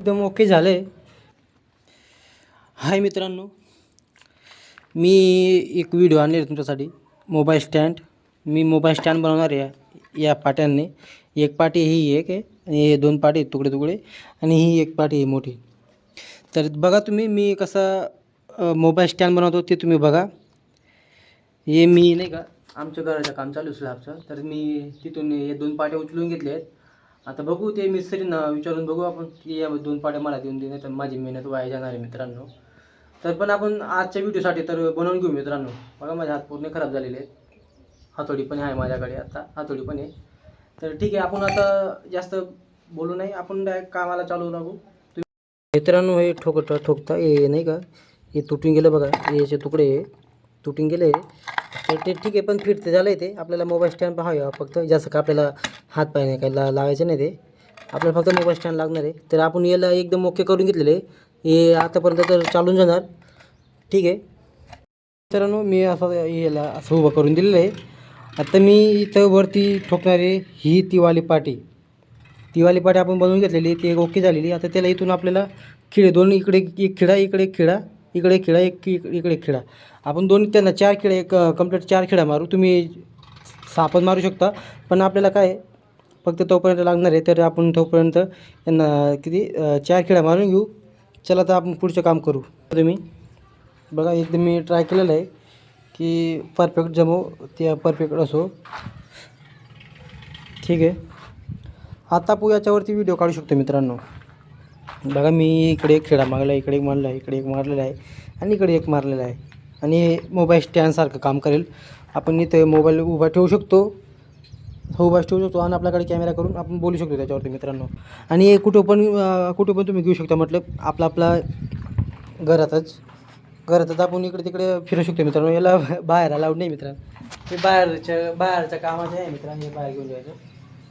एकदम ओके झालं आहे. हाय मित्रांनो, मी एक व्हिडिओ आणले तुमच्यासाठी. Mobile stand. मी मोबाईल स्टँड बनवणार आहे या पाट्यांनी. एक पाटी ही एक आहे आणि हे दोन पाटी तुकडे तुकडे आणि ही एक पाटी आहे मोठी. तर बघा तुम्ही मी कसा मोबाईल स्टँड बनवतो ते तुम्ही बघा. हे मी नाही का आमच्या घराचं काम चालू स्लॅबचं, तर मी तिथून हे दोन पाट्या उचलून घेतले आहेत. आता बघू ते मिस्त्रींना विचारून बघू आपण की या दोन पाट्या मला देऊन देणे, तर माझी मेहनत वाया जाणार आहे मित्रांनो. तर पण आपण आजच्या व्हिडिओसाठी तर बनवून घेऊ मित्रांनो. बघा माझे हात पूर्ण खराब झालेले आहेत. हातोडी पण आहे माझ्याकडे, आता हातोडी पण आहे. तर ठीक आहे, आपण आता जास्त बोलू नाही, आपण डायरेक्ट कामाला चालू लागू. मित्रांनो हे ठोकता हे नाही का, हे तुटून गेलं बघा. हे याचे तुकडे तुटून गेले. तर ते ठीक आहे, पण फिरते झालं आहे ते. आपल्याला मोबाईल स्टँड पाहावा फक्त, जास्त का आपल्याला हात पाय नाही काही लावायचं नाही ते. आपल्याला फक्त मोबाईल स्टँड लागणार आहे. तर आपण याला एकदम ओके करून घेतलेले. हे आतापर्यंत तर चालून जाणार. ठीक आहे मित्रांनो, मी असं याला असं उभं करून दिलेलं आहे. आता मी इथं वरती ठोकणारे ही तीवाली पाटी आपण बनवून घेतलेली. ती एक ओके झालेली. आता त्याला इथून आपल्याला खिळे दोन, इकडे एक खिळा, इकडे एक खिळा, इकडे खिळा, इकडे खिळा. आपण दोन त्यांना 4 खिळे, एक कंप्लीट 4 खिळा मारू. तुम्ही 6 पण मारू शकता, पण आपल्याला काय फक्त तोपर्यंत लागणार आहे. तर आपण तोपर्यंत यांना किती 4 खिळा मारून घेऊ. चला तर आपण पुढचं काम करू. तुम्ही बघा एकदम मी ट्राय केलेलं आहे की परफेक्ट जमो, ते परफेक्ट असो. ठीक आहे, आता आपण याच्यावरती व्हिडिओ काढू शकतो मित्रांनो. बघा मी इकडे एक खिळा मारला, इकडे एक मारला आहे, इकडे एक मारलेला आहे आणि इकडे एक मारलेला आहे. आणि हे मोबाईल स्टँडसारखं काम करेल. आपण इथे मोबाईल उभा ठेवू शकतो, उभा ठेवू शकतो आणि आपल्याकडे कॅमेरा करून आपण बोलू शकतो त्याच्यावरती मित्रांनो. आणि कुठं पण तुम्ही घेऊ शकता. म्हटलं आपला घरातच आपण इकडे तिकडे फिरू शकतो मित्रांनो. याला बाहेर अलाउड नाही मित्रांनो. हे बाहेरच्या कामाचे आहे मित्रांनो. हे बाहेर घेऊन जायचं.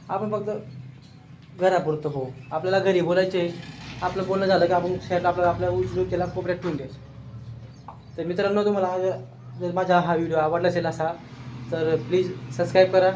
आपण फक्त घरापुरतं हो, आपल्याला घरी बोलायचे. आपलं बोलणं झालं की आपण शर्ट आपल्या उचलून त्याला कोपऱ्यात ठेवून द्यायचं. तर मित्रांनो, तुम्हाला जर माझा हा व्हिडिओ आवडला असेल असा, तर प्लीज सबस्क्राईब करा.